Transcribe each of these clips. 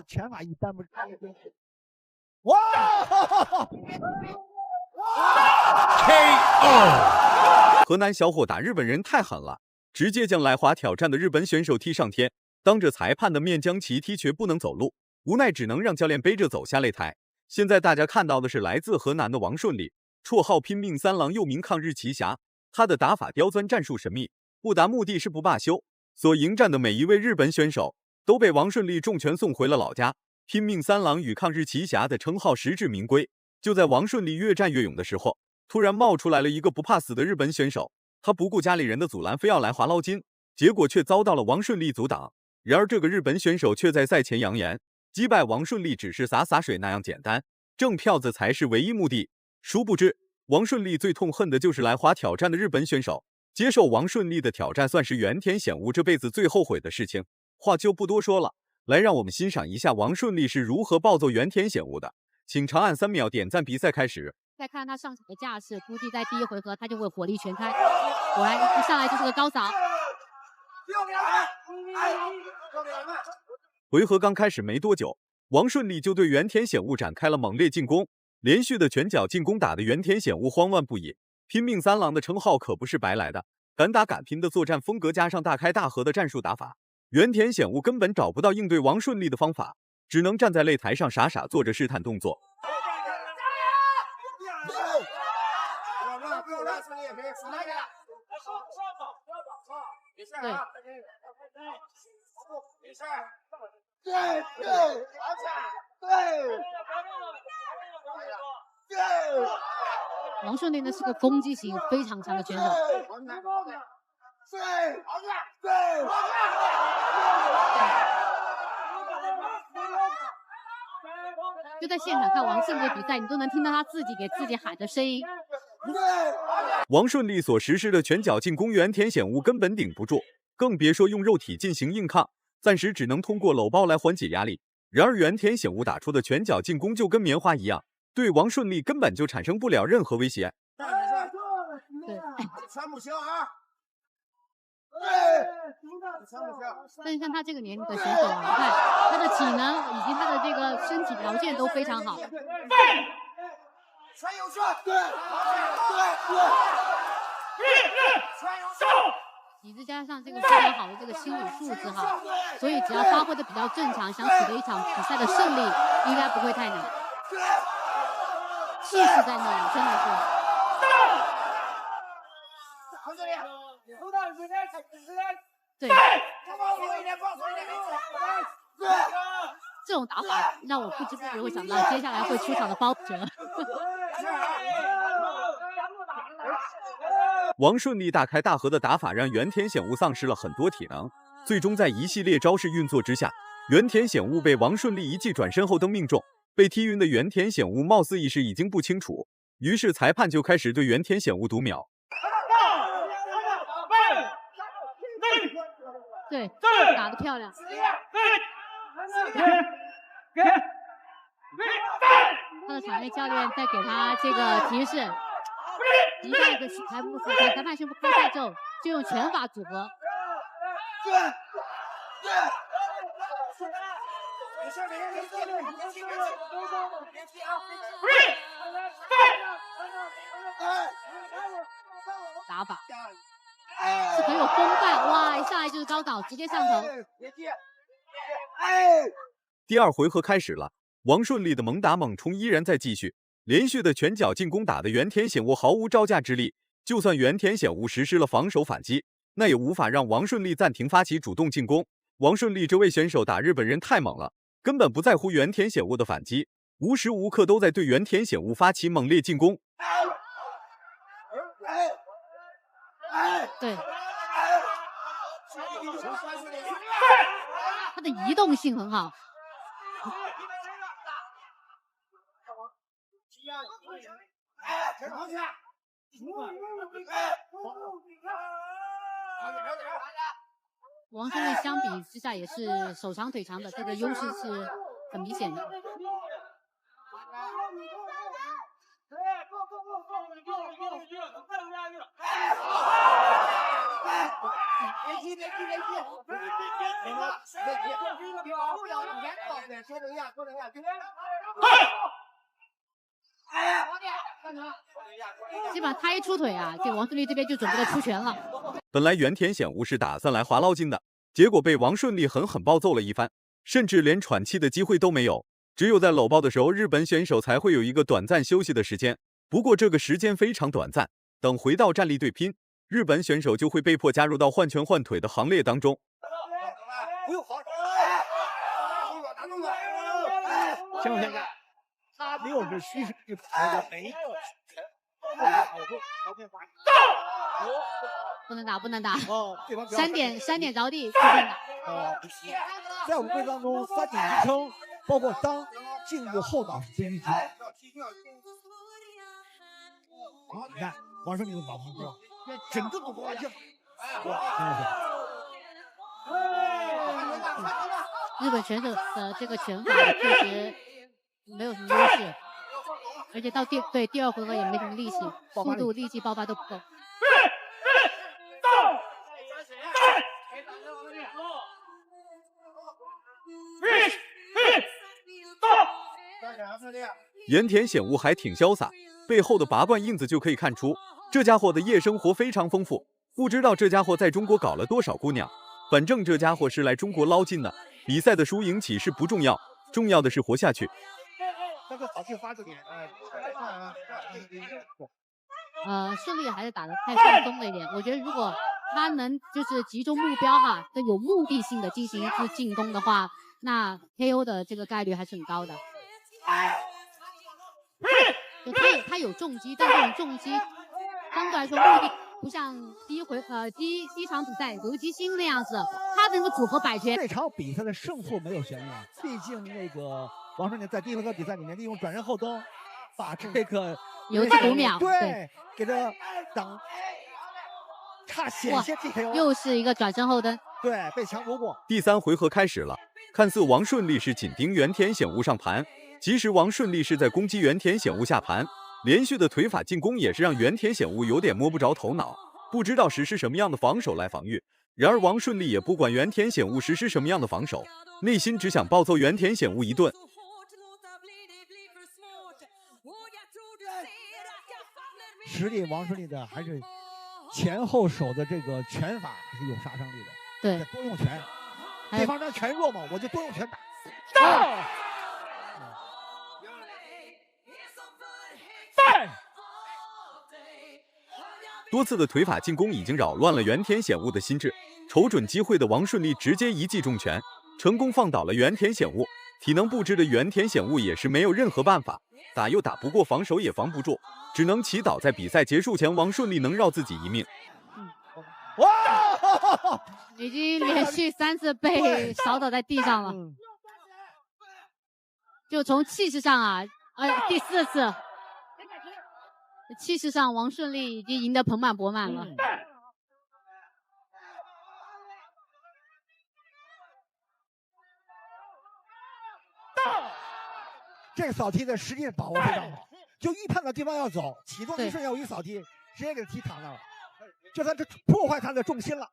拳法一单不，哇！KO！ 河南小伙打日本人太狠了，直接将来华挑战的日本选手踢上天，当着裁判的面将其踢瘸不能走路，无奈只能让教练背着走下擂台。现在大家看到的是来自河南的王顺利，绰号拼命三郎，又名抗日奇侠。他的打法刁钻，战术神秘，不达目的誓不罢休。所迎战的每一位日本选手都被王顺利重拳送回了老家。拼命三郎与抗日奇侠的称号实至名归。就在王顺利越战越勇的时候，突然冒出来了一个不怕死的日本选手，他不顾家里人的阻拦，非要来华捞金，结果却遭到了王顺利阻挡。然而这个日本选手却在赛前扬言，击败王顺利只是洒洒水那样简单，挣票子才是唯一目的。殊不知，王顺利最痛恨的就是来华挑战的日本选手。接受王顺利的挑战，算是原田显悟这辈子最后悔的事情。话就不多说了，来让我们欣赏一下王顺利是如何暴揍原田显悟的。请长按3秒点赞，比赛开始。再看他上场的架势，估计在第一回合他就会火力全开。果然一上来就是个高扫。回合刚开始没多久，王顺利就对原田显悟展开了猛烈进攻，连续的拳脚进攻打得原田显悟慌乱不已。拼命三郎的称号可不是白来的，敢打敢拼的作战风格加上大开大合的战术打法，原田显悟根本找不到应对王顺利的方法，只能站在擂台上傻傻做着试探动作。王顺利呢是个攻击性非常强的选手。就在现场看王顺利的比赛，你都能听到他自己给自己喊的声音。王顺利所实施的拳脚进攻，原田显悟根本顶不住，更别说用肉体进行硬抗，暂时只能通过搂抱来缓解压力。然而原田显悟打出的拳脚进攻就跟棉花一样，对王顺利根本就产生不了任何威胁。对，全不行啊！但是像他这个年龄的选手啊，你看他的体能以及他的这个身体条件都非常好。全有劲，对，以及加上这个非常好的这个心理素质哈，所以只要发挥的比较正常，想取得一场比赛的胜利，应该不会太难。气势在那里，真的是。对，这种打法让我不知不觉会想到接下来会出场的包哲。王顺利大开大合的打法让原田显悟丧失了很多体能，最终在一系列招式运作之下，原田显悟被王顺利一记转身后蹬命中。被踢晕的原田显悟貌似意识已经不清楚，于是裁判就开始对原田显悟读秒。对，打得漂亮。他的场内教练在给他这个提示，一下一个裁判宣布开赛之后，就用拳法组合。打法是很有风范，哇！一上来就是高扫，直接上头。第二回合开始了，王顺利的猛打猛冲依然在继续，连续的拳脚进攻打得原田显悟毫无招架之力。就算原田显悟实施了防守反击，那也无法让王顺利暂停发起主动进攻。王顺利这位选手打日本人太猛了，根本不在乎原田显悟的反击，无时无刻都在对原田显悟发起猛烈进攻。对，他的移动性很好。王顺利相比之下也是手长腿长的，这个优势是很明显的。基本上他一出腿啊，这个王顺利这边就准备出拳了。本来原田显悟是打算来划捞金的，结果被王顺利狠狠暴揍了一番，甚至连喘气的机会都没有。只有在搂抱的时候，日本选手才会有一个短暂休息的时间。不过这个时间非常短暂，等回到站立对拼，日本选手就会被迫加入到换拳换腿的行列当中。行不行？他没有是虚实力牌的每一个拳。不能打，不能打。对方3点着地，不能打。在我们规则当中，3点一称，包括当、颈部、后脑是必须击。你看王顺利的保护是吧？整个都不完胜。日本选手的这个拳法确实没有什么优势，而且到第二回合也没什么力气，速度、力气、爆发都不够。盐田显悟还挺潇洒，背后的拔罐印子就可以看出，这家伙的夜生活非常丰富。不知道这家伙在中国搞了多少姑娘，反正这家伙是来中国捞金的。比赛的输赢其实不重要，重要的是活下去。顺利还是打得太放松了一点。我觉得如果他能就是集中目标哈，更有目的性的进行一次进攻的话，那 KO 的这个概率还是很高的。就他有重击，但这种重击相对来说目的不像第一场比赛刘吉星那样子，他的那个组合摆拳。这场比赛的胜负没有悬念，毕竟那个王顺利在第一回合比赛里面利用转身后蹬，把这个游击5秒，对，给他挡，差险些 TKO， 又是一个转身后蹬，对，被强夺过。第3回合开始了，看似王顺利是紧盯原田显悟上盘，其实王顺利是在攻击原田显悟下盘。连续的腿法进攻也是让原田显悟有点摸不着头脑，不知道实施什么样的防守来防御。然而王顺利也不管原田显悟实施什么样的防守，内心只想暴揍原田显悟一顿。实力王顺利的还是前后手的这个拳法还是有杀伤力的。对，多用拳，对方这拳弱嘛，我就多用拳打。多次的腿法进攻已经扰乱了原田显悟的心智，瞅准机会的王顺利直接一记重拳，成功放倒了原田显悟。体能不支的原田显悟也是没有任何办法，打又打不过，防守也防不住，只能祈祷在比赛结束前王顺利能绕自己一命。哇！已经连续3次被扫倒在地上了。就从气势上啊，第4次，气势上王顺利已经赢得盆满钵满了。这个扫踢的实际把握非常好，就一判断对方要走，启动一瞬间有一扫踢，直接给踢躺那了，就他这破坏他的重心了。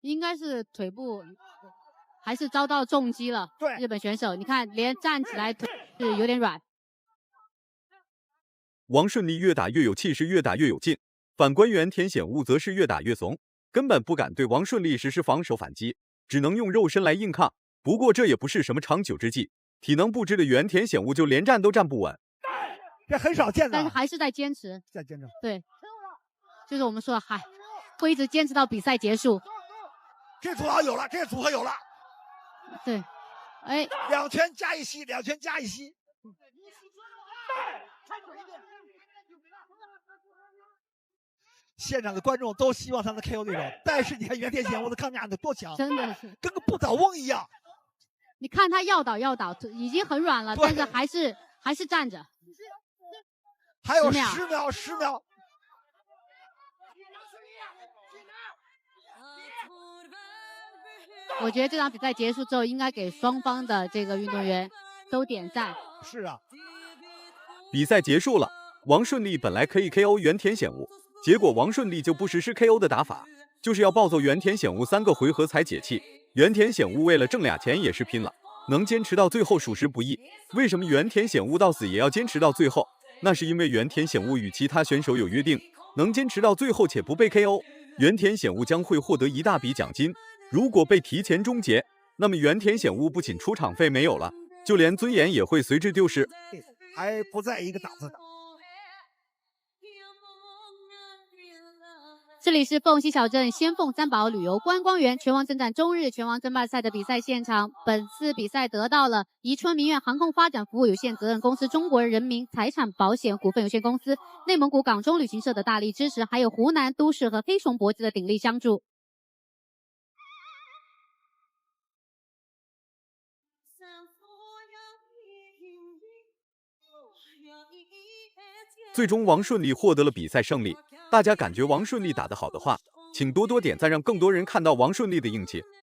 应该是腿部还是遭到重击了。对，日本选手，你看连站起来腿是有点软。王顺利越打越有气势，越打越有劲。反观原田显悟则是越打越怂，根本不敢对王顺利实施防守反击，只能用肉身来硬抗。不过这也不是什么长久之计，体能不支的原田显悟就连站都站不稳。这很少见的，但是还是在坚持，在坚持。对，就是我们说，会一直坚持到比赛结束。这组合有了，这组合有了。对，哎，2拳加一吸，2拳加一吸。现场的观众都希望他能 KO 对手，但是你看原田显悟的抗压的多强，真的是跟个不倒翁一样。你看他要倒，已经很软了，但是还是站着。还有10秒。我觉得这场比赛结束之后，应该给双方的这个运动员都点赞。是啊，比赛结束了，王顺利本来可以 KO 原田显悟，结果王顺利就不实施 KO 的打法，就是要暴揍原田显悟3个回合才解气。原田显悟为了挣俩钱也是拼了，能坚持到最后属实不易。为什么原田显悟到死也要坚持到最后？那是因为原田显悟与其他选手有约定，能坚持到最后且不被 KO， 原田显悟将会获得一大笔奖金。如果被提前终结，那么原田显悟不仅出场费没有了，就连尊严也会随之丢失，还不在一个档次上。这里是凤溪小镇仙凤三宝旅游观光园拳王征战中日拳王争霸赛的比赛现场。本次比赛得到了宜春明苑航空发展服务有限责任公司、中国人民财产保险股份有限公司、内蒙古港中旅行社的大力支持，还有湖南都市和黑熊国际的鼎力相助。最终王顺利获得了比赛胜利。大家感觉王顺利打得好的话，请多多点赞，让更多人看到王顺利的硬气。